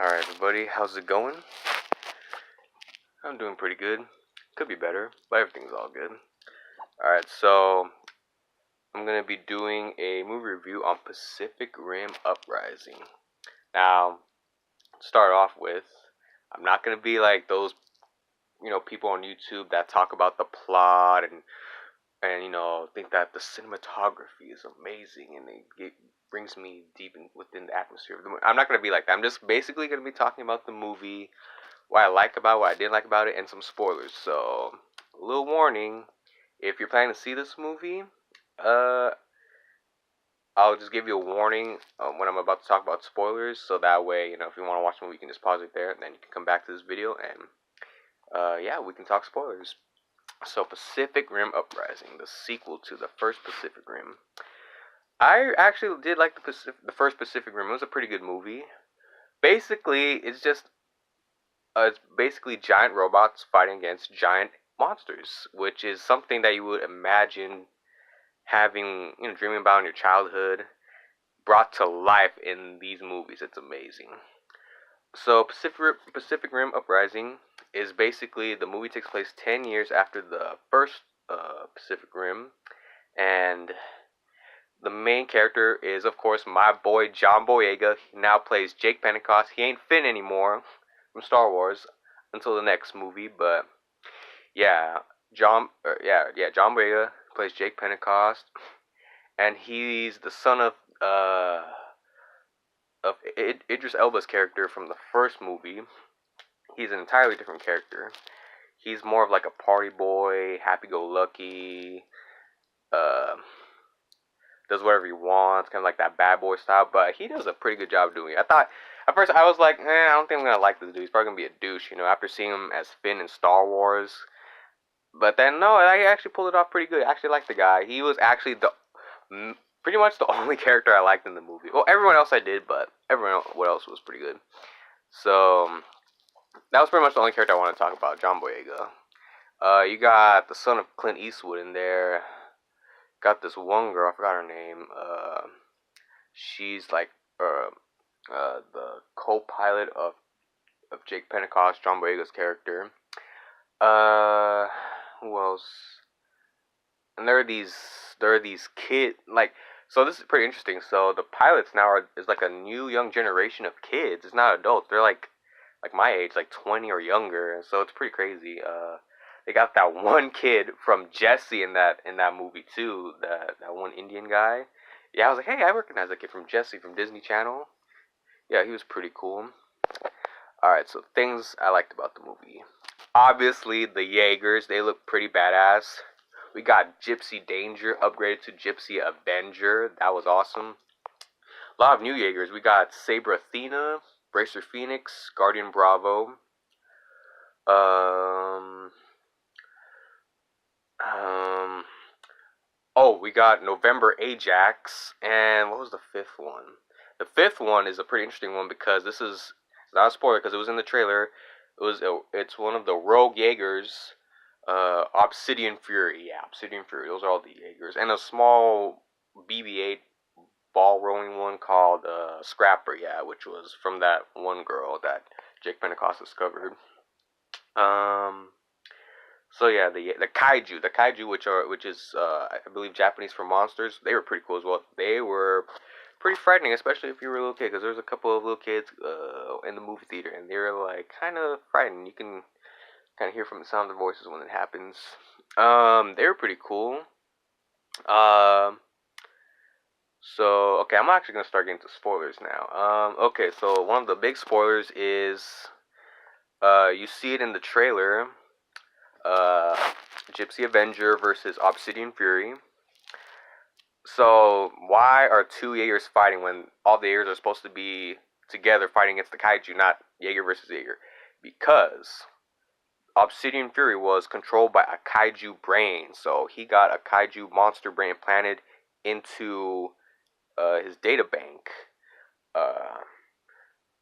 Alright, everybody, how's it going? I'm doing pretty good. Could be better, but everything's all good. Alright, so I'm gonna be doing a movie review on Pacific Rim Uprising. Now, to start off with, I'm not gonna be like those, people on YouTube that talk about the plot and think that the cinematography is amazing and it brings me deep within the atmosphere of the movie. I'm not gonna be like that. I'm just basically gonna be talking about the movie, what I like about it, what I didn't like about it, and some spoilers. So, a little warning: if you're planning to see this movie, uh, I'll just give you a warning when I'm about to talk about spoilers, so that way, if you want to watch the movie, you can just pause it there, and then you can come back to this video, and yeah, we can talk spoilers. So, Pacific Rim Uprising, the sequel to the first Pacific Rim. I actually did like the first Pacific Rim. It was a pretty good movie. Basically, it's basically giant robots fighting against giant monsters, which is something that you would imagine having, dreaming about in your childhood, brought to life in these movies. It's amazing. So Pacific Rim Uprising is basically the movie takes place 10 years after the first Pacific Rim, and the main character is, of course, my boy John Boyega. He now plays Jake Pentecost. He ain't Finn anymore from Star Wars until the next movie, but yeah, John Boyega plays Jake Pentecost, and he's the son of Idris Elba's character from the first movie. He's an entirely different character. He's more of like a party boy, happy-go-lucky, uh, does whatever he wants, kind of like that bad boy style. But he does a pretty good job doing it. I thought at first I was like, I don't think I'm gonna like this dude. He's probably gonna be a douche, after seeing him as Finn in Star Wars. But then no, I actually pulled it off pretty good. I actually liked the guy. He was actually pretty much the only character I liked in the movie. Well, everyone else I did, but everyone else was pretty good. So that was pretty much the only character I want to talk about, John Boyega. You got the son of Clint Eastwood in there. Got this one girl, I forgot her name. She's like the co-pilot of Jake Pentecost, John Boyega's character. Who else? And there are these kids like. So this is pretty interesting. So the pilots now is like a new young generation of kids. It's not adults. They're like my age, like 20 or younger. So it's pretty crazy. They got that one kid from Jesse in that movie too. That one Indian guy. Yeah, I was like, hey, I recognize that kid from Jesse from Disney Channel. Yeah, he was pretty cool. All right, so things I liked about the movie. Obviously, the Jaegars, they look pretty badass. We got Gypsy Danger upgraded to Gypsy Avenger. That was awesome. A lot of new Jaegers. We got Saber Athena, Bracer Phoenix, Guardian Bravo. Um, oh, we got November Ajax, and what was the fifth one? The fifth one is a pretty interesting one because this is not a spoiler because it was in the trailer. It's one of the Rogue Jaegers, Obsidian Fury. Yeah, Obsidian Fury. Those are all the Jaegers, and a small BB-8 ball rolling one called Scrapper. Yeah, which was from that one girl that Jake Pentecost discovered. So yeah, the kaiju, which is I believe Japanese for monsters. They were pretty cool as well. They were pretty frightening, especially if you were a little kid, because there's a couple of little kids in the movie theater, and they were like kind of frightening. You can kind of hear from the sound of their voices when it happens. They were pretty cool. So okay, I'm actually gonna start getting to spoilers now. Okay, so one of the big spoilers is you see it in the trailer. Gypsy Avenger versus Obsidian Fury. So why are two Jaegers fighting when all the Jaegers are supposed to be together fighting against the kaiju, not Jaeger versus Jaeger? Because Obsidian Fury was controlled by a kaiju brain, so he got a kaiju monster brain planted into his data bank.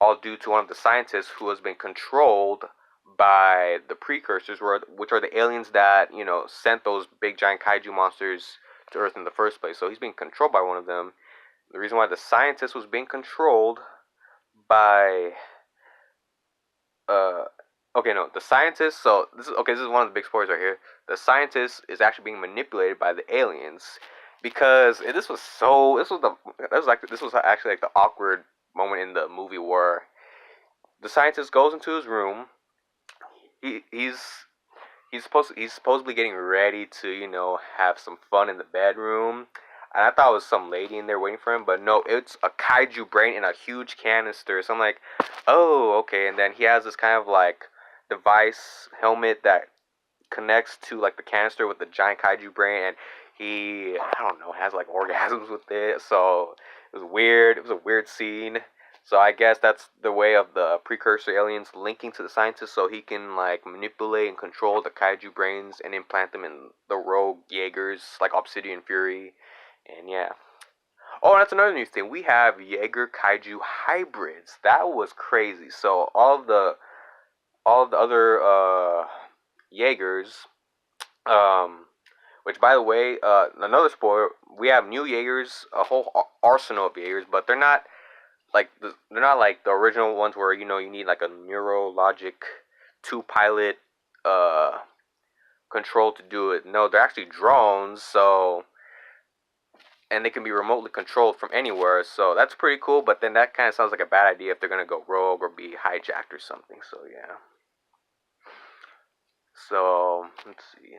All due to one of the scientists who has been controlled by the precursors, which are the aliens that sent those big giant kaiju monsters to Earth in the first place. So he's being controlled by one of them. The reason why the scientist was being controlled by okay, no, the scientist. So this is okay. This is one of the big spoilers right here. The scientist is actually being manipulated by the aliens because this was so. This was actually like the awkward moment in the movie where the scientist goes into his room. He's he's supposedly getting ready to have some fun in the bedroom, and I thought it was some lady in there waiting for him, but no, it's a kaiju brain in a huge canister. So I'm like, oh, okay. And then he has this kind of like device helmet that connects to like the canister with the giant kaiju brain, and I don't know, has like orgasms with it. So it was weird. It was a weird scene. So I guess that's the way of the precursor aliens linking to the scientist, so he can like manipulate and control the kaiju brains and implant them in the rogue Jaegars like Obsidian Fury, and yeah. Oh, and that's another new thing. We have Jaeger kaiju hybrids. That was crazy. So all of the other Jaegers, um, which by the way, another spoiler, we have new Jaegers, a whole arsenal of Jaegers, but they're not like the original ones where you need like a neurologic two pilot uh control to do it. No, they're actually drones, so and they can be remotely controlled from anywhere. So that's pretty cool. But then that kind of sounds like a bad idea if they're gonna go rogue or be hijacked or something. So yeah. So let's see.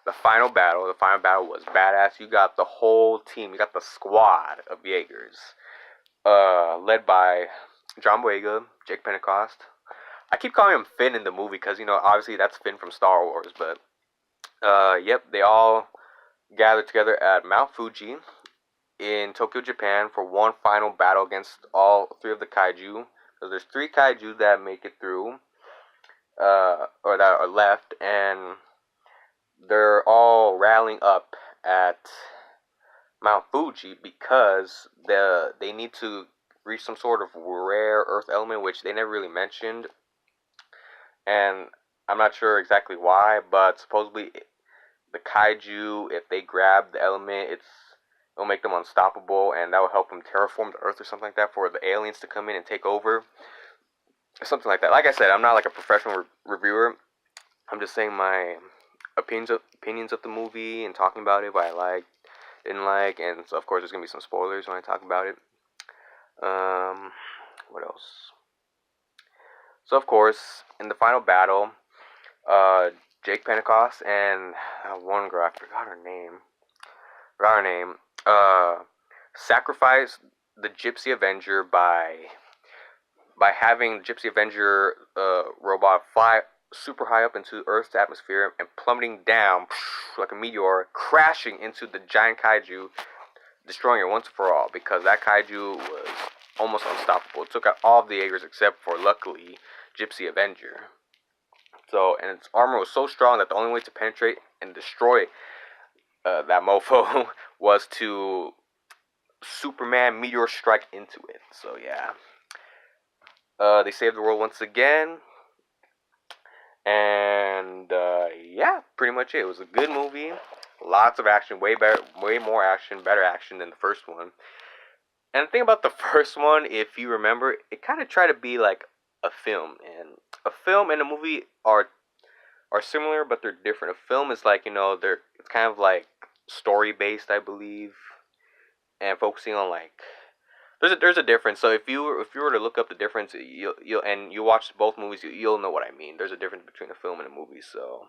The final battle. The final battle was badass. You got the whole team. You got the squad of Jaegers, led by John Boyega, Jake Pentecost. I keep calling him Finn in the movie because obviously that's Finn from Star Wars. But yep, they all gathered together at Mount Fuji in Tokyo, Japan, for one final battle against all three of the kaiju. Because there's three kaiju that make it through, or that are left, and they're all rallying up at Mount Fuji because they need to reach some sort of rare earth element, which they never really mentioned, and I'm not sure exactly why, but supposedly the kaiju, if they grab the element, it'll make them unstoppable, and that will help them terraform the earth or something like that for the aliens to come in and take over, something like that. Like I said, I'm not like a professional reviewer. I'm just saying my opinions of the movie and talking about it, what I liked, didn't like, and so of course there's gonna be some spoilers when I talk about it. What else? So of course, in the final battle, uh, Jake Pentecost and one girl, I forgot her name, sacrificed the Gypsy Avenger by having Gypsy Avenger robot fly super high up into Earth's atmosphere and plummeting down like a meteor, crashing into the giant kaiju, destroying it once and for all, because that kaiju was almost unstoppable. It took out all of the Jaegers except for, luckily, Gypsy Avenger. So, and its armor was so strong that the only way to penetrate and destroy that mofo was to Superman meteor strike into it. So yeah, they saved the world once again, and yeah, pretty much it. It was a good movie, lots of action, way better, way more action, better action than the first one. And the thing about the first one, if you remember, it kind of tried to be like a film, and a film and a movie are similar, but they're different. A film is like it's kind of like story based, I believe, and focusing on like there's a difference. So if you were to look up the difference, you watch both movies, you'll know what I mean. There's a difference between a film and a movie. So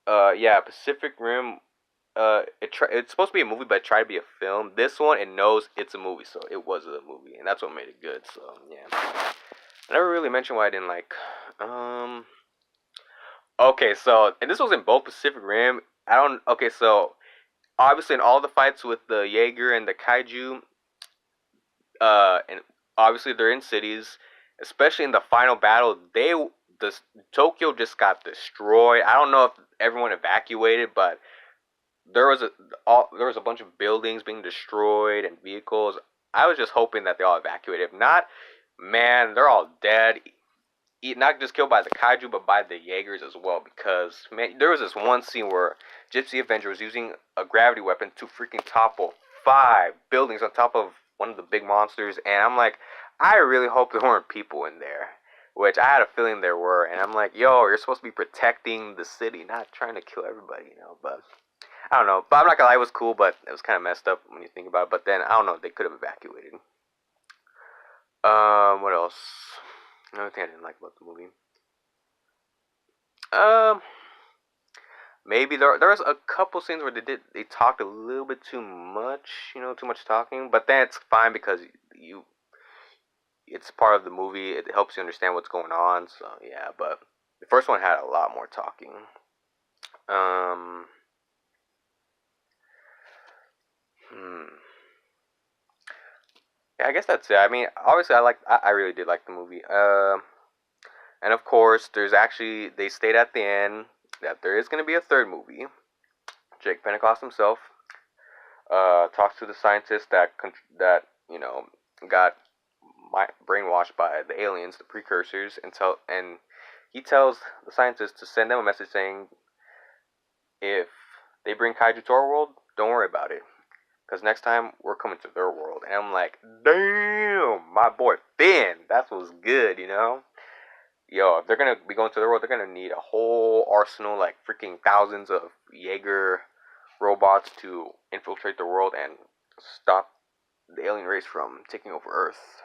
yeah, Pacific Rim. It's supposed to be a movie, but it tried to be a film. This one, it knows it's a movie, so it was a movie, and that's what made it good. So yeah, I never really mentioned why I didn't like. Okay, so and this was in both Pacific Rim. I don't. Okay, so obviously in all the fights with the Jaeger and the Kaiju, and obviously they're in cities. Especially in the final battle, the Tokyo just got destroyed. I don't know if everyone evacuated, but there was a bunch of buildings being destroyed and vehicles. I was just hoping that they all evacuated. If not, man, they're all dead. Not just killed by the kaiju, but by the Jaegers as well. Because man, there was this one scene where Gypsy Avenger was using a gravity weapon to freaking topple 5 buildings on top of one of the big monsters, and I'm like, I really hope there weren't people in there. which I had a feeling there were, and I'm like, yo, you're supposed to be protecting the city, not trying to kill everybody, you know. But I don't know. But I'm not gonna lie, it was cool, but it was kind of messed up when you think about it. But then I don't know, they could have evacuated. What else? Another thing I didn't like about the movie. Um, maybe there was a couple scenes where they talked a little bit too much, you know, too much talking. But then it's fine because you it's part of the movie. It helps you understand what's going on. So yeah, but the first one had a lot more talking. Um, hmm. Yeah, I guess that's it. I mean, obviously, I really did like the movie. And of course, there's actually they state at the end that there is going to be a third movie. Jake Pentecost himself talks to the scientist that you know got brainwashed by the aliens, the precursors, and he tells the scientist to send them a message saying, if they bring kaiju to our world, don't worry about it, because next time we're coming to their world. And I'm like, damn, my boy Finn, that's what's good, you know. Yo, if they're gonna be going to their world, they're gonna need a whole arsenal, like freaking thousands of Jaeger robots to infiltrate the world and stop the alien race from taking over Earth.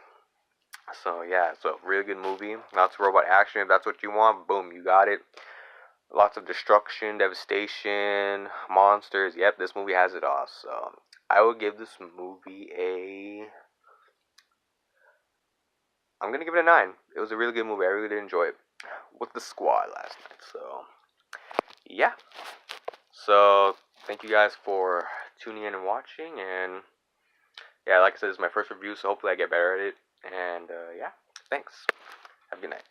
So yeah, it's a really good movie. Lots of robot action. If that's what you want, boom, you got it. Lots of destruction, devastation, monsters. Yep, this movie has it all. So I would give this movie a. I'm gonna give it a 9. It was a really good movie. I really did enjoy it with the squad last night. So yeah. So thank you guys for tuning in and watching. And yeah, like I said, this is my first review, so hopefully I get better at it. And yeah, thanks. Have a good night.